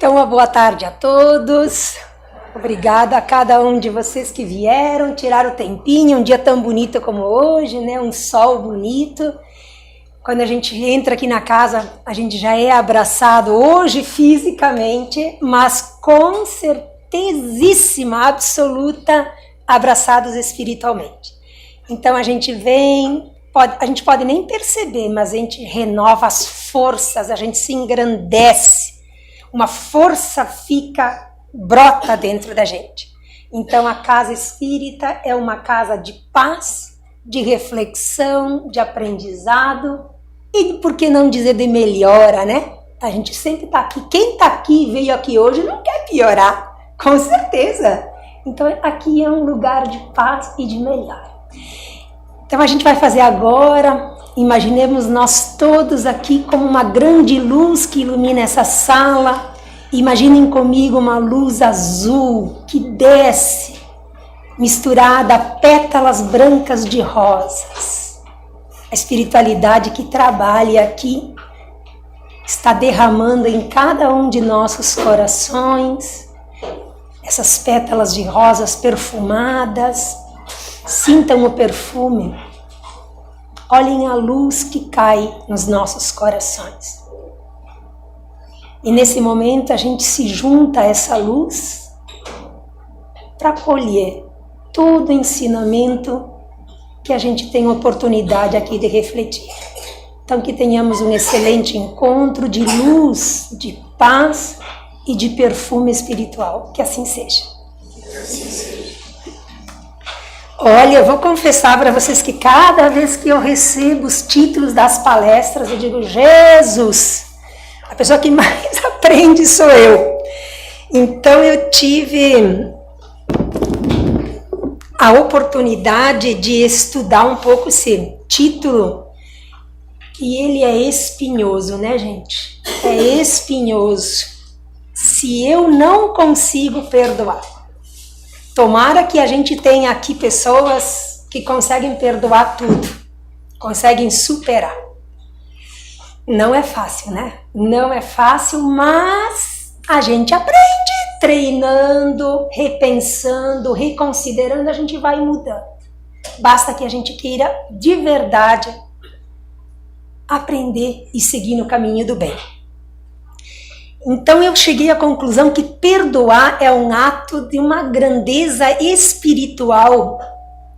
Então, uma boa tarde a todos. Obrigada a cada um de vocês que vieram, tiraram o tempinho, um dia tão bonito como hoje, né? Um sol bonito. Quando a gente entra aqui na casa, a gente já é abraçado hoje fisicamente, mas com certezíssima, absoluta, abraçados espiritualmente. Então a gente vem, a gente pode nem perceber, mas a gente renova as forças, a gente se engrandece. Uma força brota dentro da gente. Então a casa espírita é uma casa de paz, de reflexão, de aprendizado e, por que não dizer, de melhora, né? A gente sempre está aqui. Quem está aqui, veio aqui hoje, não quer piorar, com certeza. Então aqui é um lugar de paz e de melhora. Então a gente vai fazer agora, imaginemos nós todos aqui como uma grande luz que ilumina essa sala. Imaginem comigo uma luz azul que desce, misturada a pétalas brancas de rosas. A espiritualidade que trabalha aqui está derramando em cada um de nossos corações essas pétalas de rosas perfumadas. Sintam o perfume. Olhem a luz que cai nos nossos corações. E nesse momento a gente se junta a essa luz para colher todo o ensinamento que a gente tem oportunidade aqui de refletir. Então que tenhamos um excelente encontro de luz, de paz e de perfume espiritual. Que assim seja. Olha, eu vou confessar para vocês que cada vez que eu recebo os títulos das palestras, eu digo, Jesus, a pessoa que mais aprende sou eu. Então eu tive a oportunidade de estudar um pouco esse título, e ele é espinhoso, né, gente? É espinhoso. Se eu não consigo perdoar. Tomara que a gente tenha aqui pessoas que conseguem perdoar tudo, conseguem superar. Não é fácil, né? Não é fácil, mas a gente aprende treinando, repensando, reconsiderando, a gente vai mudando. Basta que a gente queira de verdade aprender e seguir no caminho do bem. Então eu cheguei à conclusão que perdoar é um ato de uma grandeza espiritual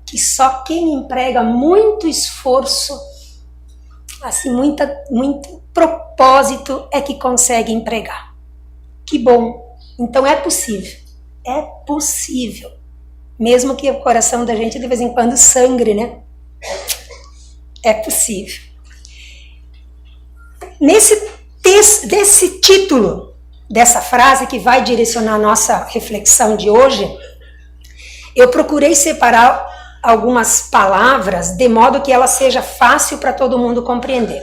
que só quem emprega muito esforço, assim, muito propósito é que consegue empregar. Que bom! Então é possível. É possível. Mesmo que o coração da gente de vez em quando sangre, né? É possível. Desse título, dessa frase que vai direcionar a nossa reflexão de hoje, eu procurei separar algumas palavras de modo que ela seja fácil para todo mundo compreender.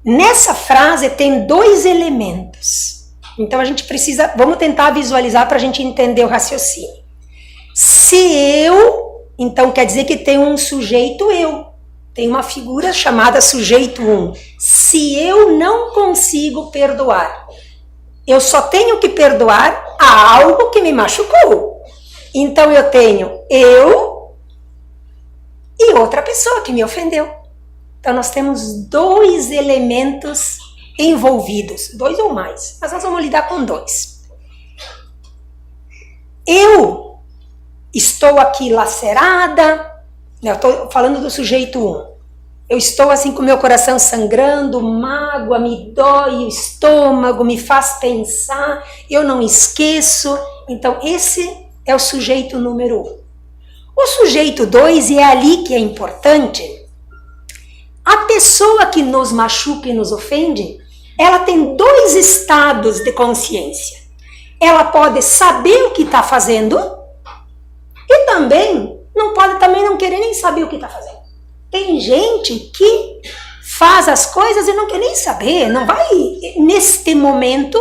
Nessa frase tem dois elementos. Então a gente precisa, vamos tentar visualizar para a gente entender o raciocínio. Se eu, então quer dizer que tem um sujeito eu. Tem uma figura chamada sujeito 1. Se eu não consigo perdoar, eu só tenho que perdoar a algo que me machucou. Então eu tenho eu e outra pessoa que me ofendeu. Então nós temos dois elementos envolvidos, dois ou mais, mas nós vamos lidar com dois. Eu estou aqui lacerada, eu estou falando do sujeito 1. Eu estou assim com o meu coração sangrando, mágoa, me dói o estômago, me faz pensar, eu não esqueço. Então esse é o sujeito número 1. O sujeito 2, e é ali que é importante, a pessoa que nos machuca e nos ofende, ela tem dois estados de consciência. Ela pode saber o que está fazendo e também não querer nem saber o que está fazendo. Tem gente que faz as coisas e não quer nem saber, não vai, neste momento,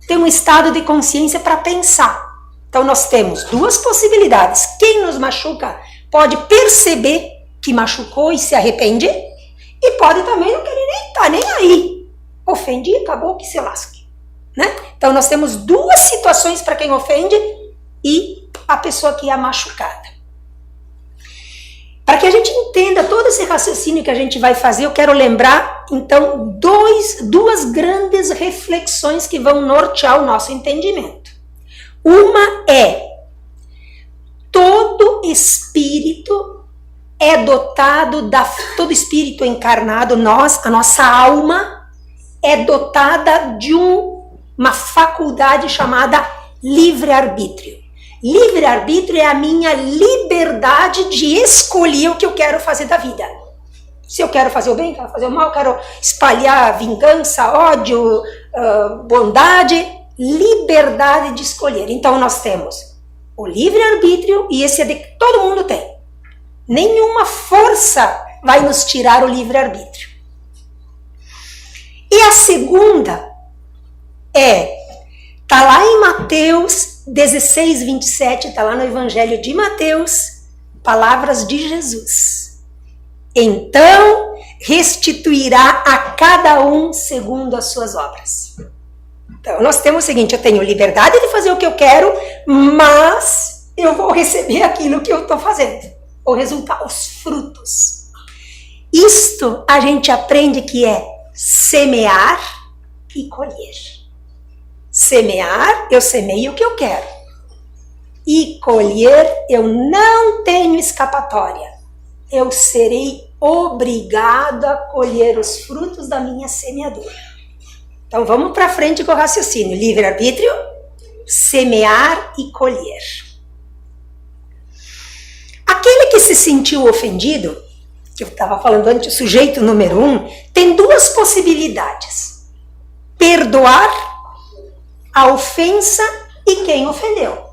ter um estado de consciência para pensar. Então nós temos duas possibilidades. Quem nos machuca pode perceber que machucou e se arrepende, e pode também não querer nem estar nem aí. Ofendi, acabou, que se lasque. né? Então nós temos duas situações para quem ofende e a pessoa que é machucada. Para que a gente entenda todo esse raciocínio que a gente vai fazer, eu quero lembrar, então, duas grandes reflexões que vão nortear o nosso entendimento. Uma é: todo espírito é dotado, todo espírito encarnado, a nossa alma, é dotada de uma faculdade chamada livre-arbítrio. Livre-arbítrio é a minha liberdade de escolher o que eu quero fazer da vida. Se eu quero fazer o bem, quero fazer o mal, quero espalhar vingança, ódio, bondade, liberdade de escolher. Então nós temos o livre-arbítrio e esse é de que todo mundo tem. Nenhuma força vai nos tirar o livre-arbítrio. E a segunda está lá em Mateus 16, 27, está lá no Evangelho de Mateus, palavras de Jesus. Então restituirá a cada um segundo as suas obras. Então nós temos o seguinte: eu tenho liberdade de fazer o que eu quero, mas eu vou receber aquilo que eu estou fazendo. O resultado, os frutos. Isto a gente aprende que é semear e colher. Semear, eu semeio o que eu quero. E colher, eu não tenho escapatória. Eu serei obrigado a colher os frutos da minha semeadura. Então vamos para frente com o raciocínio. Livre-arbítrio, semear e colher. Aquele que se sentiu ofendido, que eu estava falando antes, o sujeito número 1, tem duas possibilidades: perdoar a ofensa e quem ofendeu.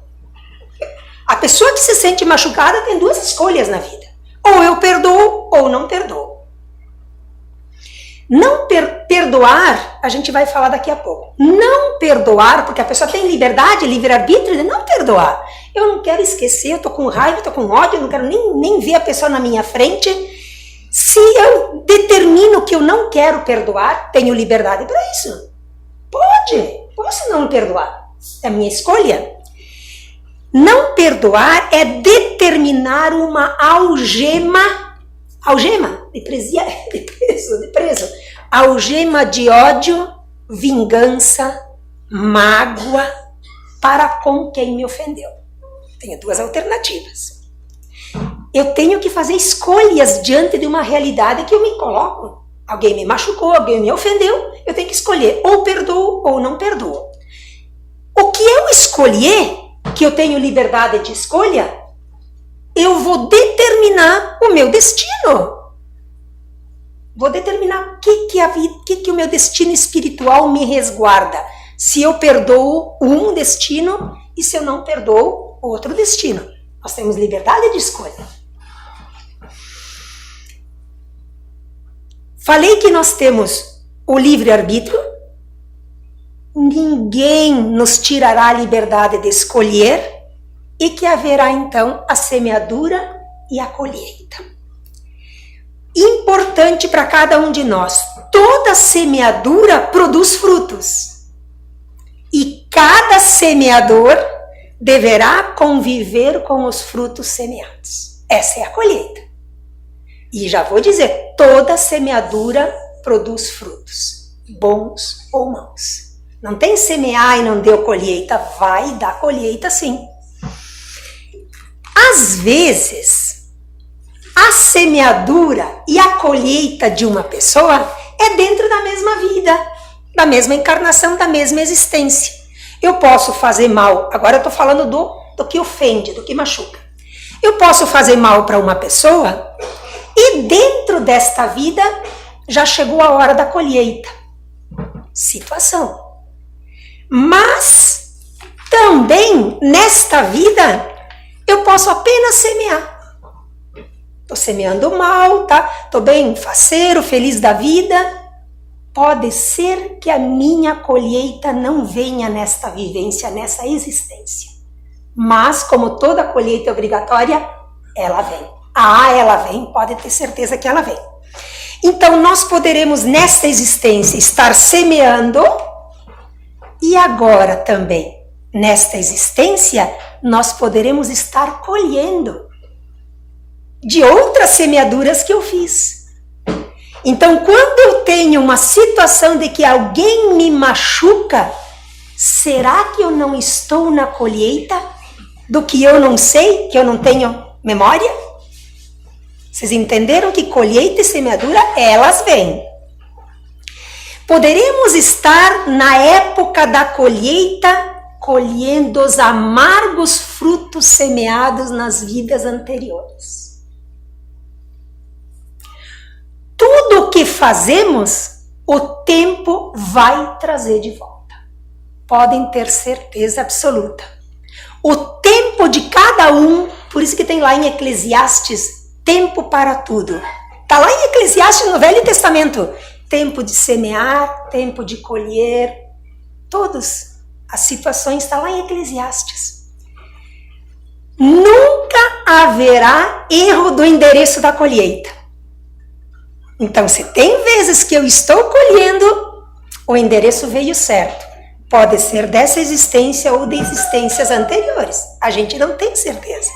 A pessoa que se sente machucada tem duas escolhas na vida: ou eu perdoo ou não perdoo. Não perdoar, a gente vai falar daqui a pouco. Não perdoar, porque a pessoa tem liberdade, livre-arbítrio de não perdoar. Eu não quero esquecer, eu tô com raiva, eu tô com ódio, eu não quero nem ver a pessoa na minha frente. Se eu determino que eu não quero perdoar, tenho liberdade para isso. Posso não perdoar. É a minha escolha. Não perdoar é determinar uma algema de preso. Algema de ódio, vingança, mágoa para com quem me ofendeu. Tenho duas alternativas. Eu tenho que fazer escolhas diante de uma realidade que eu me coloco. Alguém me machucou, alguém me ofendeu, eu tenho que escolher ou perdoo ou não perdoo. O que eu escolher, que eu tenho liberdade de escolha, eu vou determinar o meu destino. Vou determinar o que o meu destino espiritual me resguarda. Se eu perdoo um destino e se eu não perdoo outro destino. Nós temos liberdade de escolha. Falei que nós temos o livre-arbítrio. Ninguém nos tirará a liberdade de escolher e que haverá então a semeadura e a colheita. Importante para cada um de nós, toda semeadura produz frutos. E cada semeador deverá conviver com os frutos semeados. Essa é a colheita. E já vou dizer, toda semeadura produz frutos, bons ou maus. Não tem semear e não deu colheita, vai dar colheita sim. Às vezes, a semeadura e a colheita de uma pessoa é dentro da mesma vida, da mesma encarnação, da mesma existência. Eu posso fazer mal, agora eu estou falando do que ofende, do que machuca. Eu posso fazer mal para uma pessoa e dentro desta vida já chegou a hora da colheita. Situação. Mas também nesta vida eu posso apenas semear. Estou semeando mal, tá? Estou bem faceiro, feliz da vida. Pode ser que a minha colheita não venha nesta vivência, nessa existência. Mas, como toda colheita é obrigatória, ela vem. Ela vem, pode ter certeza que ela vem. Então, nós poderemos, nesta existência, estar semeando E agora também, nesta existência, nós poderemos estar colhendo de outras semeaduras que eu fiz. Então, quando eu tenho uma situação de que alguém me machuca, será que eu não estou na colheita do que eu não sei, que eu não tenho memória? Vocês entenderam que colheita e semeadura, elas vêm. Poderemos estar na época da colheita, colhendo os amargos frutos semeados nas vidas anteriores. Tudo o que fazemos, o tempo vai trazer de volta. Podem ter certeza absoluta. O tempo de cada um, por isso que tem lá em Eclesiastes, tempo para tudo. Está lá em Eclesiastes no Velho Testamento. Tempo de semear, tempo de colher, todas as situações estão lá em Eclesiastes. Nunca haverá erro do endereço da colheita. Então, se tem vezes que eu estou colhendo, o endereço veio certo. Pode ser dessa existência ou de existências anteriores. A gente não tem certeza.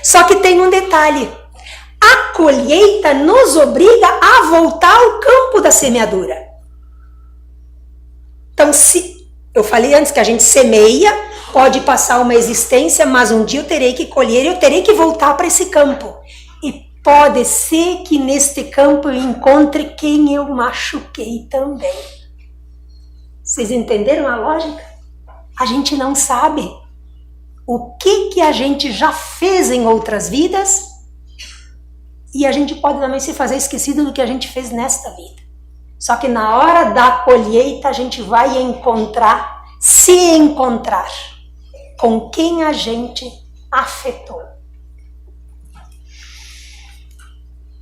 Só que tem um detalhe. A colheita nos obriga a voltar ao campo da semeadura. Então, se eu falei antes que a gente semeia, pode passar uma existência, mas um dia eu terei que colher, eu terei que voltar para esse campo. E pode ser que neste campo eu encontre quem eu machuquei também. Vocês entenderam a lógica? A gente não sabe o que a gente já fez em outras vidas. E a gente pode também se fazer esquecido do que a gente fez nesta vida. Só que na hora da colheita a gente vai se encontrar com quem a gente afetou.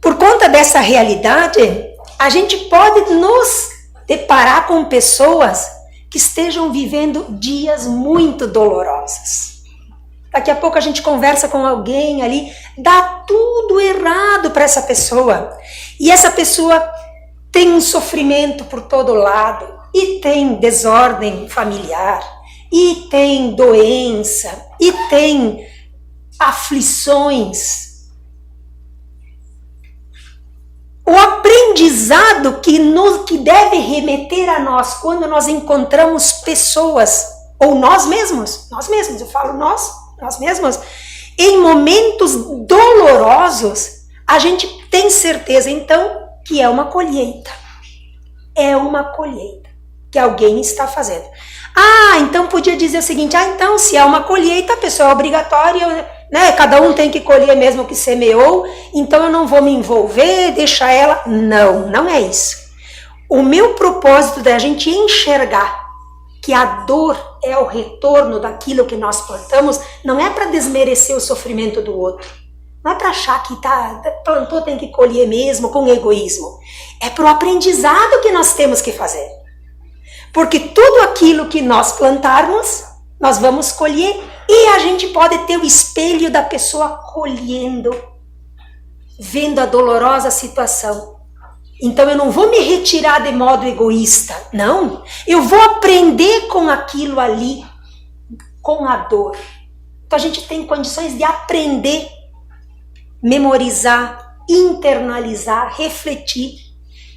Por conta dessa realidade, a gente pode nos deparar com pessoas que estejam vivendo dias muito dolorosos. Daqui a pouco a gente conversa com alguém ali, dá tudo errado para essa pessoa. E essa pessoa tem um sofrimento por todo lado, e tem desordem familiar, e tem doença, e tem aflições. O aprendizado que deve remeter a nós quando nós encontramos pessoas, ou nós mesmos, eu falo nós mesmos, em momentos dolorosos, a gente tem certeza, então, que é uma colheita. É uma colheita que alguém está fazendo. Então podia dizer o seguinte, então se é uma colheita, a pessoa é obrigatória, né? Cada um tem que colher mesmo o que semeou, então eu não vou me envolver, deixar ela. Não é isso. O meu propósito é a gente enxergar que a dor é o retorno daquilo que nós plantamos, não é para desmerecer o sofrimento do outro. Não é para achar que plantou, tem que colher mesmo com egoísmo. É para o aprendizado que nós temos que fazer. Porque tudo aquilo que nós plantarmos, nós vamos colher. E a gente pode ter o espelho da pessoa colhendo, vendo a dolorosa situação. Então eu não vou me retirar de modo egoísta, não. Eu vou aprender com aquilo ali, com a dor. Então a gente tem condições de aprender, memorizar, internalizar, refletir,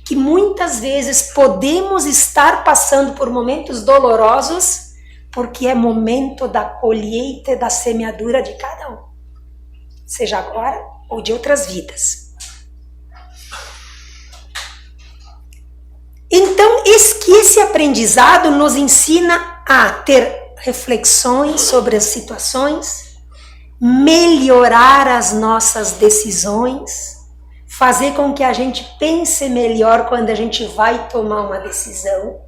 que muitas vezes podemos estar passando por momentos dolorosos, porque é momento da colheita e da semeadura de cada um, seja agora ou de outras vidas. Então, esse aprendizado nos ensina a ter reflexões sobre as situações, melhorar as nossas decisões, fazer com que a gente pense melhor quando a gente vai tomar uma decisão,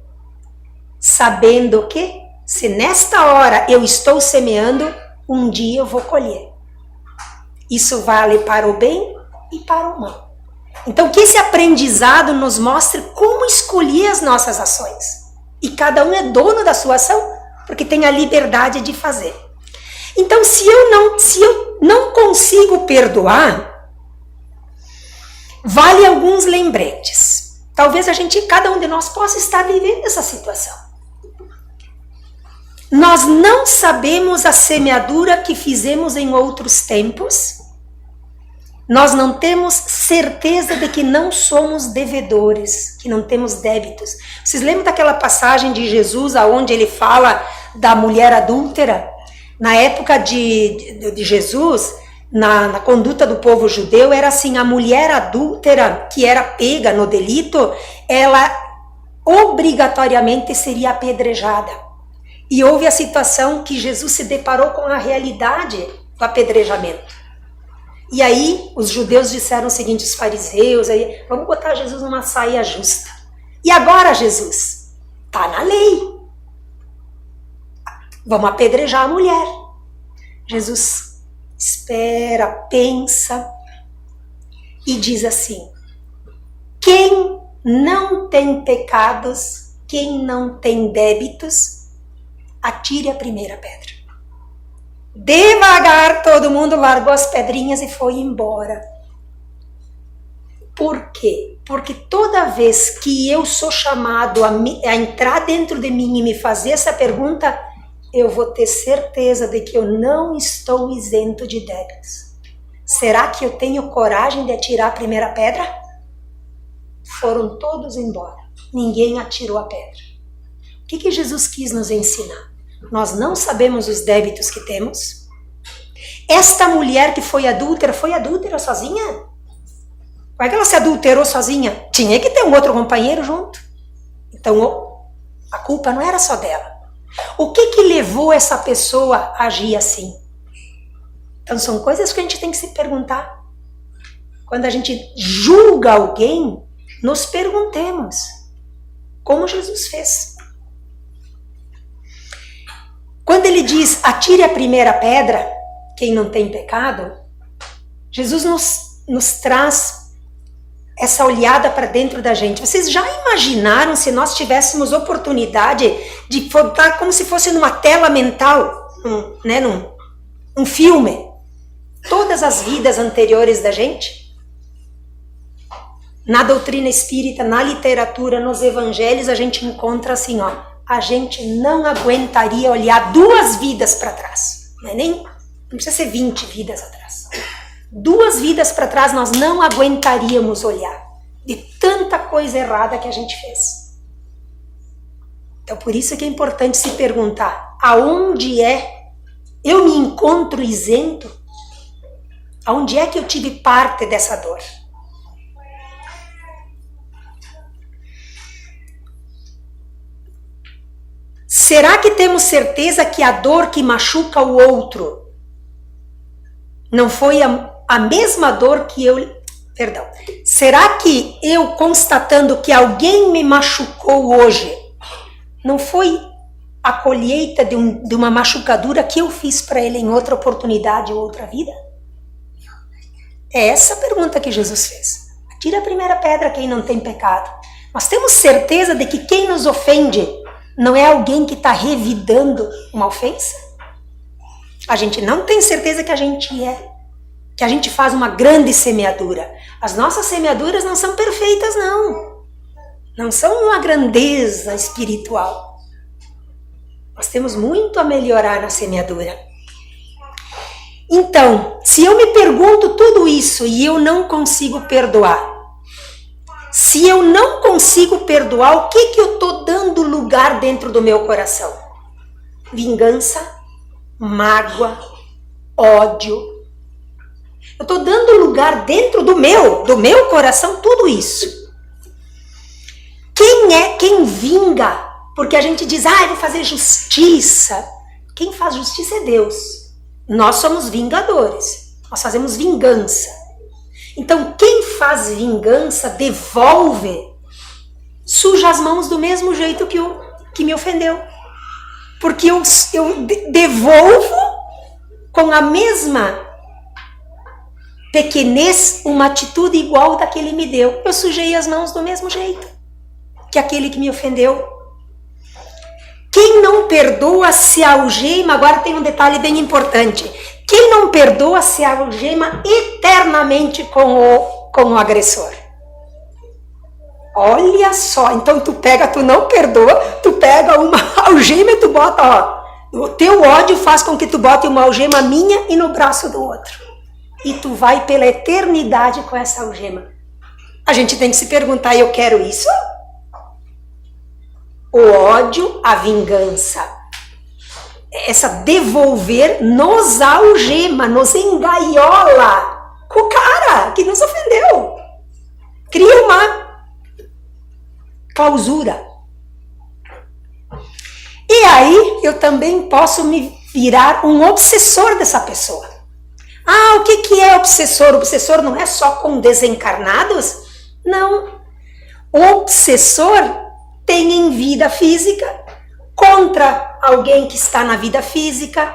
sabendo que, se nesta hora eu estou semeando, um dia eu vou colher. Isso vale para o bem e para o mal. Então, que esse aprendizado nos mostre como escolher as nossas ações. E cada um é dono da sua ação, porque tem a liberdade de fazer. Então, se eu não consigo perdoar, vale alguns lembretes. Talvez cada um de nós possa estar vivendo essa situação. Nós não sabemos a semeadura que fizemos em outros tempos. Nós não temos certeza de que não somos devedores, que não temos débitos. Vocês lembram daquela passagem de Jesus, onde ele fala da mulher adúltera? Na época de Jesus, na conduta do povo judeu, era assim, a mulher adúltera que era pega no delito, ela obrigatoriamente seria apedrejada. E houve a situação que Jesus se deparou com a realidade do apedrejamento. E aí os judeus disseram o seguinte, os fariseus, aí, vamos botar Jesus numa saia justa. E agora, Jesus? Tá na lei. Vamos apedrejar a mulher. Jesus espera, pensa e diz assim, quem não tem pecados, quem não tem débitos, atire a primeira pedra. Devagar todo mundo largou as pedrinhas e foi embora. Por quê? Porque toda vez que eu sou chamado a entrar dentro de mim e me fazer essa pergunta, eu vou ter certeza de que eu não estou isento de débitos. Será que eu tenho coragem de atirar a primeira pedra? Foram todos embora. Ninguém atirou a pedra. O que Jesus quis nos ensinar? Nós não sabemos os débitos que temos. Esta mulher que foi adúltera sozinha? Como é que ela se adulterou sozinha? Tinha que ter um outro companheiro junto. Então, a culpa não era só dela. O que levou essa pessoa a agir assim? Então, são coisas que a gente tem que se perguntar. Quando a gente julga alguém, nos perguntemos, como Jesus fez. Quando ele diz, atire a primeira pedra, quem não tem pecado, Jesus nos traz essa olhada para dentro da gente. Vocês já imaginaram se nós tivéssemos oportunidade de botar como se fosse numa tela mental, num filme, todas as vidas anteriores da gente? Na doutrina espírita, na literatura, nos evangelhos, a gente encontra assim, a gente não aguentaria olhar 2 vidas para trás. Não precisa ser 20 vidas atrás. 2 vidas para trás nós não aguentaríamos olhar de tanta coisa errada que a gente fez. Então por isso que é importante se perguntar, aonde eu me encontro isento? Aonde é que eu tive parte dessa dor? Será que temos certeza que a dor que machuca o outro não foi a mesma dor que eu... Perdão. Será que eu constatando que alguém me machucou hoje não foi a colheita de uma machucadura que eu fiz para ele em outra oportunidade ou outra vida? É essa a pergunta que Jesus fez. Atira a primeira pedra quem não tem pecado. Nós temos certeza de que quem nos ofende não é alguém que está revidando uma ofensa? A gente não tem certeza que a gente faz uma grande semeadura. As nossas semeaduras não são perfeitas, não. Não são uma grandeza espiritual. Nós temos muito a melhorar na semeadura. Então, se eu me pergunto tudo isso e eu não consigo perdoar, se eu não consigo perdoar, o que eu estou dando lugar dentro do meu coração? Vingança, mágoa, ódio. Eu estou dando lugar dentro do meu coração, tudo isso. Quem vinga? Porque a gente diz, eu vou fazer justiça. Quem faz justiça é Deus. Nós somos vingadores. Nós fazemos vingança. Então, quem faz vingança, devolve, suja as mãos do mesmo jeito que me ofendeu. Porque eu devolvo com a mesma pequenez uma atitude igual da que ele me deu. Eu sujei as mãos do mesmo jeito que aquele que me ofendeu. Quem não perdoa se algema, agora tem um detalhe bem importante. Quem não perdoa se algema eternamente com o agressor. Olha só, então tu não perdoa, tu pega uma algema e tu bota, O teu ódio faz com que tu bote uma algema minha e no braço do outro. E tu vai pela eternidade com essa algema. A gente tem que se perguntar, eu quero isso? O ódio, a vingança, essa devolver nos algema, nos engaiola com o cara que nos ofendeu. Cria uma clausura. E aí eu também posso me virar um obsessor dessa pessoa. Ah, o que é obsessor? O obsessor não é só com desencarnados? Não. O obsessor tem em vida física contra alguém que está na vida física,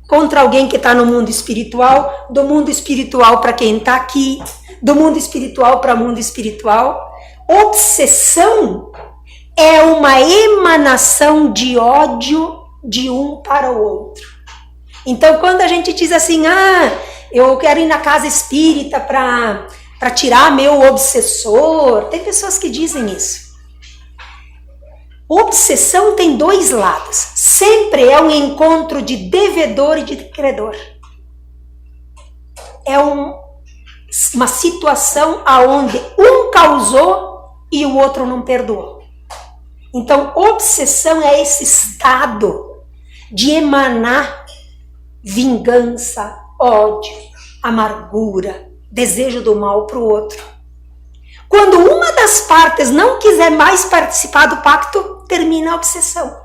contra alguém que está no mundo espiritual, do mundo espiritual para quem está aqui, do mundo espiritual para o mundo espiritual. Obsessão é uma emanação de ódio de um para o outro. Então, quando a gente diz assim, eu quero ir na casa espírita para tirar meu obsessor, tem pessoas que dizem isso. Obsessão tem dois lados. Sempre é um encontro de devedor e de credor. É uma situação onde um causou e o outro não perdoou. Então, obsessão é esse estado de emanar vingança, ódio, amargura, desejo do mal para o outro. Quando uma das partes não quiser mais participar do pacto, termina a obsessão.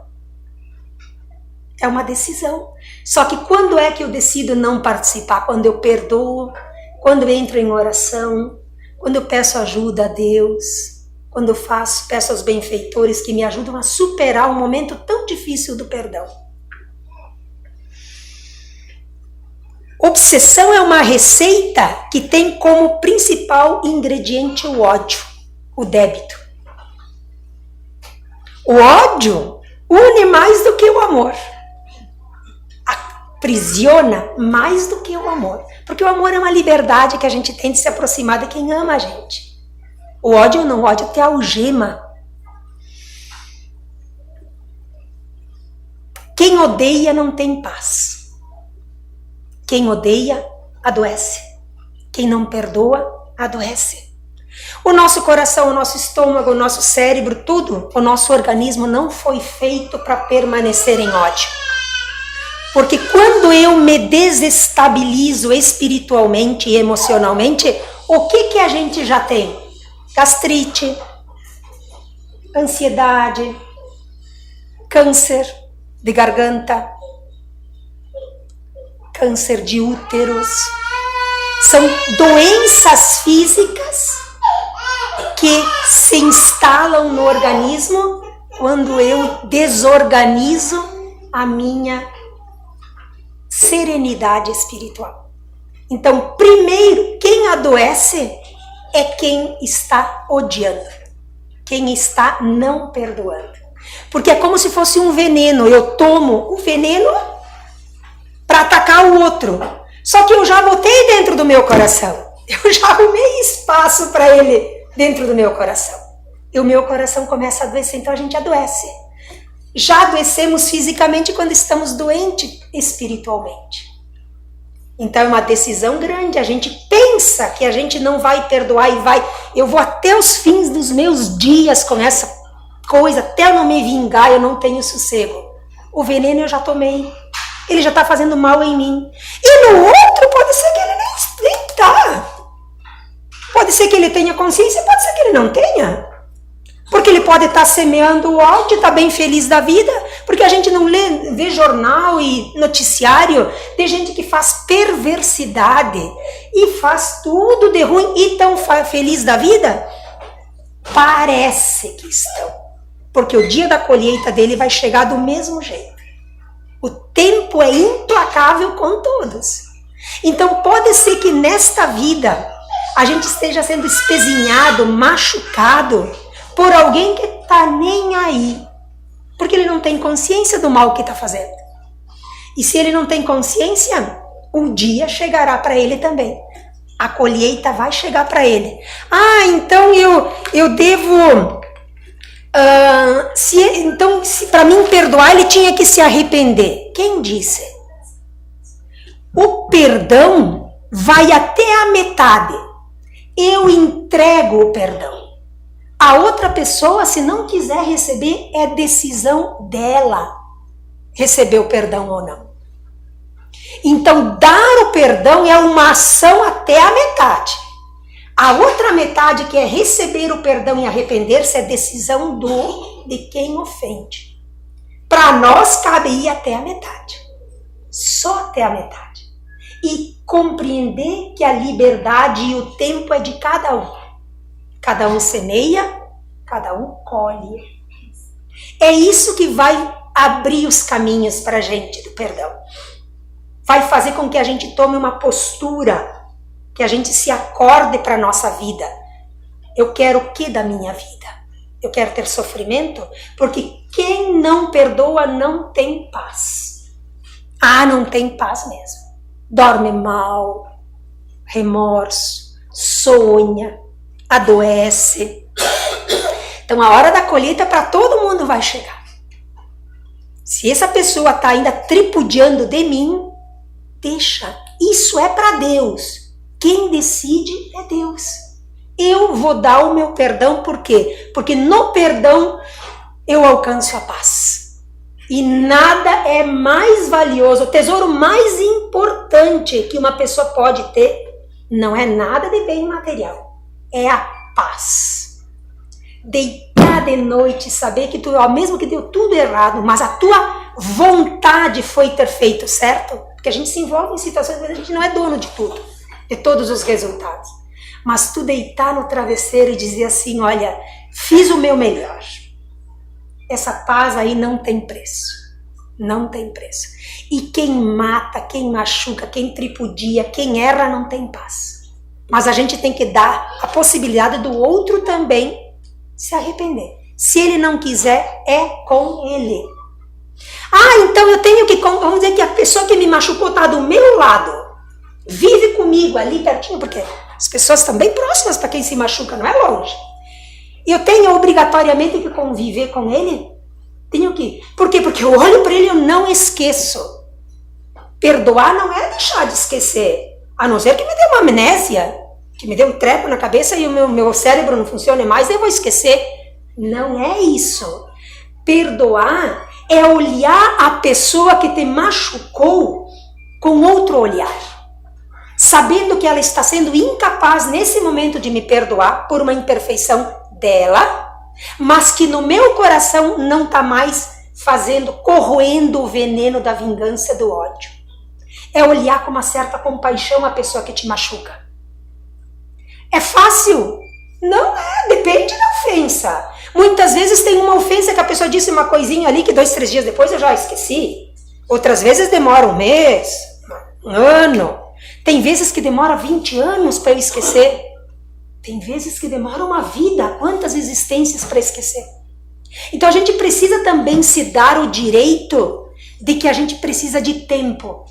É uma decisão. Só que quando é que eu decido não participar? Quando eu perdoo, quando eu entro em oração, quando eu peço ajuda a Deus, quando eu peço aos benfeitores que me ajudam a superar um momento tão difícil do perdão. Obsessão é uma receita que tem como principal ingrediente o ódio, o débito. O ódio une mais do que o amor. Aprisiona mais do que o amor. Porque o amor é uma liberdade que a gente tem de se aproximar de quem ama a gente. O ódio não, o ódio te algema. Quem odeia não tem paz. Quem odeia, adoece. Quem não perdoa, adoece. O nosso coração, o nosso estômago, o nosso cérebro, tudo, o nosso organismo não foi feito para permanecer em ódio. Porque quando eu me desestabilizo espiritualmente e emocionalmente, o que a gente já tem? Gastrite, ansiedade, câncer de garganta, câncer de úteros. São doenças físicas que se instalam no organismo quando eu desorganizo a minha serenidade espiritual. Então, primeiro, quem adoece é quem está odiando, quem está não perdoando. Porque é como se fosse um veneno. Eu tomo o veneno para atacar o outro. Só que eu já botei dentro do meu coração. Eu já arrumei espaço para ele dentro do meu coração. E o meu coração começa a adoecer, então a gente adoece. Já adoecemos fisicamente quando estamos doentes espiritualmente. Então é uma decisão grande. A gente pensa que a gente não vai perdoar e vai. Eu vou até os fins dos meus dias com essa coisa, até eu não me vingar, eu não tenho sossego. O veneno eu já tomei. Ele já está fazendo mal em mim. E no outro pode ser que ele nem tá. Pode ser que ele tenha consciência, pode ser que ele não tenha. Porque ele pode estar semeando o ódio, está bem feliz da vida, porque a gente não vê jornal e noticiário de gente que faz perversidade e faz tudo de ruim e tão feliz da vida. Parece que estão, porque o dia da colheita dele vai chegar do mesmo jeito. O tempo é implacável com todos. Então pode ser que nesta vida a gente esteja sendo espezinhado, machucado por alguém que está nem aí, porque ele não tem consciência do mal que está fazendo. E se ele não tem consciência, um dia chegará para ele também. A colheita vai chegar para ele. Ah, então eu devo Então, se para mim perdoar, ele tinha que se arrepender. Quem disse? O perdão vai até a metade. Eu entrego o perdão. A outra pessoa, se não quiser receber, é decisão dela receber o perdão ou não. Então, dar o perdão é uma ação até a metade. A outra metade, que é receber o perdão e arrepender-se, é decisão de quem ofende. Para nós, cabe ir até a metade. Só até a metade. E compreender que a liberdade e o tempo é de cada um. Cada um semeia, cada um colhe. É isso que vai abrir os caminhos para a gente do perdão. Vai fazer com que a gente tome uma postura, que a gente se acorde para a nossa vida. Eu quero o que da minha vida? Eu quero ter sofrimento? Porque quem não perdoa não tem paz. Não tem paz mesmo. Dorme mal, remorso, sonha, adoece. Então a hora da colheita para todo mundo vai chegar. Se essa pessoa está ainda tripudiando de mim, deixa. Isso é para Deus. Quem decide é Deus. Eu vou dar o meu perdão, por quê? Porque no perdão eu alcanço a paz. E nada é mais valioso, o tesouro mais importante que uma pessoa pode ter, não é nada de bem material, é a paz. Deitar de noite, saber que tu, ao mesmo que deu tudo errado, mas a tua vontade foi ter feito certo, porque a gente se envolve em situações que a gente não é dono de tudo, de todos os resultados. Mas tu deitar no travesseiro e dizer assim, olha, fiz o meu melhor. Essa paz aí não tem preço. Não tem preço. E quem mata, quem machuca, quem tripudia, quem erra, não tem paz. Mas a gente tem que dar a possibilidade do outro também se arrepender. Se ele não quiser, é com ele. Então eu tenho que, vamos dizer que a pessoa que me machucou está do meu lado. Vive comigo ali pertinho, porque as pessoas estão bem próximas para quem se machuca, não é longe. Eu tenho obrigatoriamente que conviver com ele? Tenho que. Por quê? Porque eu olho para ele e eu não esqueço. Perdoar não é deixar de esquecer. A não ser que me dê uma amnésia, que me dê um treco na cabeça e o meu cérebro não funcione mais, eu vou esquecer. Não é isso. Perdoar é olhar a pessoa que te machucou com outro olhar. Sabendo que ela está sendo incapaz nesse momento de me perdoar por uma imperfeição dela, mas que no meu coração não está mais corroendo o veneno da vingança e do ódio. É olhar com uma certa compaixão a pessoa que te machuca. É fácil? Não é, depende da ofensa. Muitas vezes tem uma ofensa que a pessoa disse uma coisinha ali que 2, 3 dias depois eu já esqueci. Outras vezes demora um mês, um ano. Tem vezes que demora 20 anos para eu esquecer. Tem vezes que demora uma vida. Quantas existências para esquecer? Então a gente precisa também se dar o direito de que a gente precisa de tempo.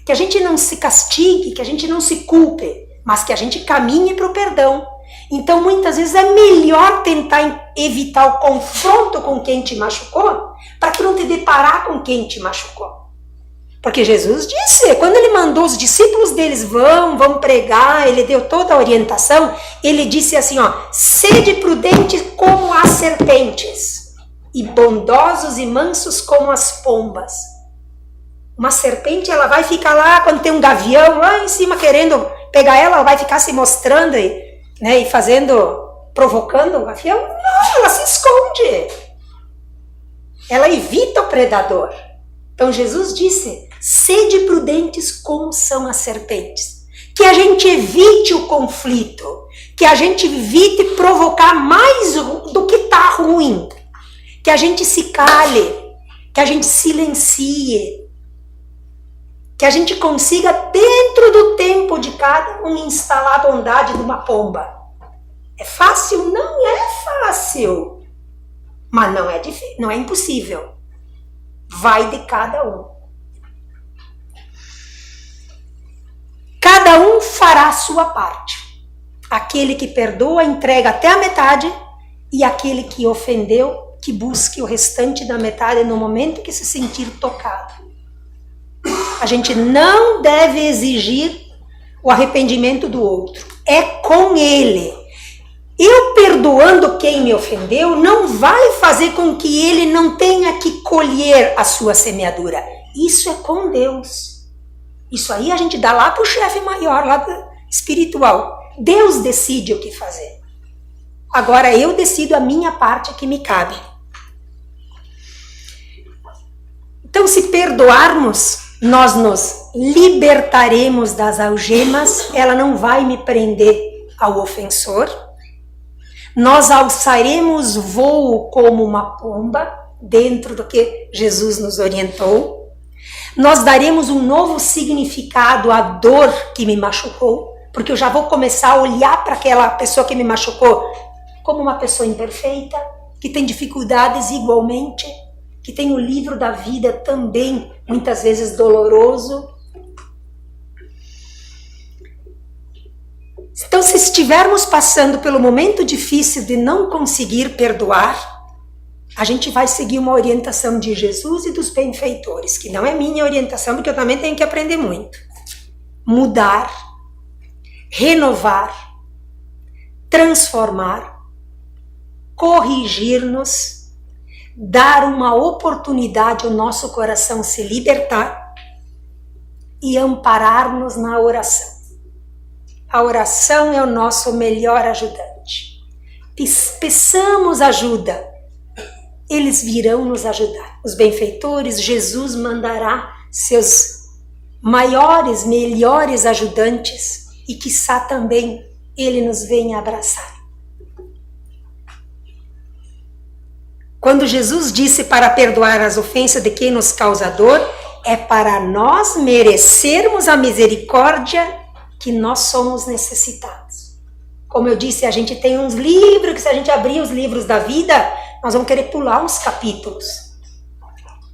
Que a gente não se castigue, que a gente não se culpe, mas que a gente caminhe para o perdão. Então muitas vezes é melhor tentar evitar o confronto com quem te machucou, para que não te deparar com quem te machucou. Porque Jesus disse, quando ele mandou os discípulos deles vão pregar, ele deu toda a orientação, ele disse assim, sede prudentes como as serpentes e bondosos e mansos como as pombas. Uma serpente, ela vai ficar lá, quando tem um gavião lá em cima querendo pegar ela vai ficar se mostrando e provocando o gavião? Não, ela se esconde. Ela evita o predador. Então Jesus disse, sede prudentes como são as serpentes. Que a gente evite o conflito, que a gente evite provocar mais do que está ruim, que a gente se cale, que a gente silencie, que a gente consiga dentro do tempo de cada um instalar a bondade de uma pomba. É fácil? Não é fácil, mas não é difícil, não é impossível. Vai de cada um. Cada um fará a sua parte. Aquele que perdoa, entrega até a metade. E aquele que ofendeu, que busque o restante da metade no momento que se sentir tocado. A gente não deve exigir o arrependimento do outro. É com ele. Eu perdoando quem me ofendeu não vai fazer com que ele não tenha que colher a sua semeadura. Isso é com Deus. Isso aí a gente dá lá para o chefe maior, lá espiritual. Deus decide o que fazer. Agora eu decido a minha parte que me cabe. Então, se perdoarmos, nós nos libertaremos das algemas, ela não vai me prender ao ofensor. Nós alçaremos voo como uma pomba, dentro do que Jesus nos orientou. Nós daremos um novo significado à dor que me machucou, porque eu já vou começar a olhar para aquela pessoa que me machucou como uma pessoa imperfeita, que tem dificuldades igualmente, que tem o livro da vida também, muitas vezes doloroso. Então, se estivermos passando pelo momento difícil de não conseguir perdoar, a gente vai seguir uma orientação de Jesus e dos benfeitores, que não é minha orientação, porque eu também tenho que aprender muito. Mudar, renovar, transformar, corrigir-nos, dar uma oportunidade ao nosso coração se libertar e amparar-nos na oração. A oração é o nosso melhor ajudante. Peçamos ajuda, eles virão nos ajudar. Os benfeitores, Jesus mandará seus maiores, melhores ajudantes e quiçá também ele nos venha abraçar. Quando Jesus disse para perdoar as ofensas de quem nos causa dor, é para nós merecermos a misericórdia que nós somos necessitados. Como eu disse, a gente tem uns livros que se a gente abrir os livros da vida, nós vamos querer pular uns capítulos.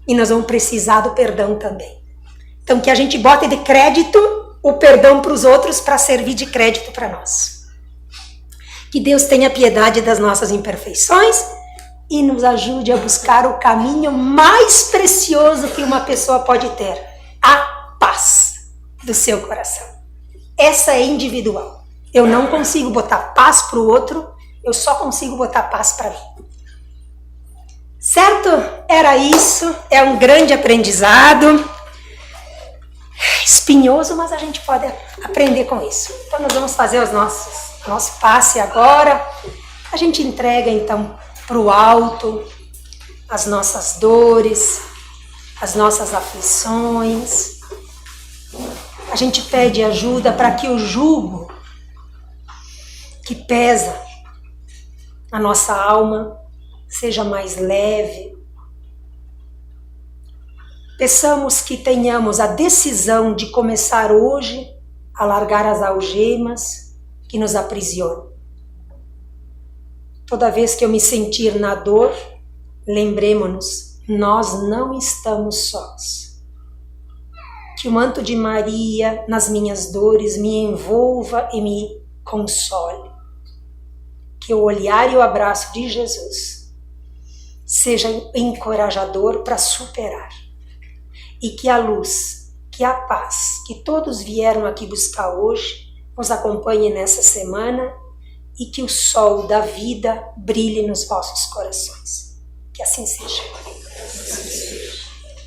E nós vamos precisar do perdão também. Então que a gente bote de crédito o perdão para os outros para servir de crédito para nós. Que Deus tenha piedade das nossas imperfeições e nos ajude a buscar o caminho mais precioso que uma pessoa pode ter, a paz do seu coração. Essa é individual. Eu não consigo botar paz para o outro, eu só consigo botar paz para mim. Certo? Era isso, é um grande aprendizado, espinhoso, mas a gente pode aprender com isso. Então nós vamos fazer nosso passe agora, a gente entrega então para o alto as nossas dores, as nossas aflições. A gente pede ajuda para que o jugo que pesa a nossa alma seja mais leve. Peçamos que tenhamos a decisão de começar hoje a largar as algemas que nos aprisionam. Toda vez que eu me sentir na dor, lembremos-nos, nós não estamos sós. Que o manto de Maria nas minhas dores me envolva e me console. Que o olhar e o abraço de Jesus seja encorajador para superar. E que a luz, que a paz, que todos vieram aqui buscar hoje, nos acompanhe nessa semana e que o sol da vida brilhe nos vossos corações. Que assim seja.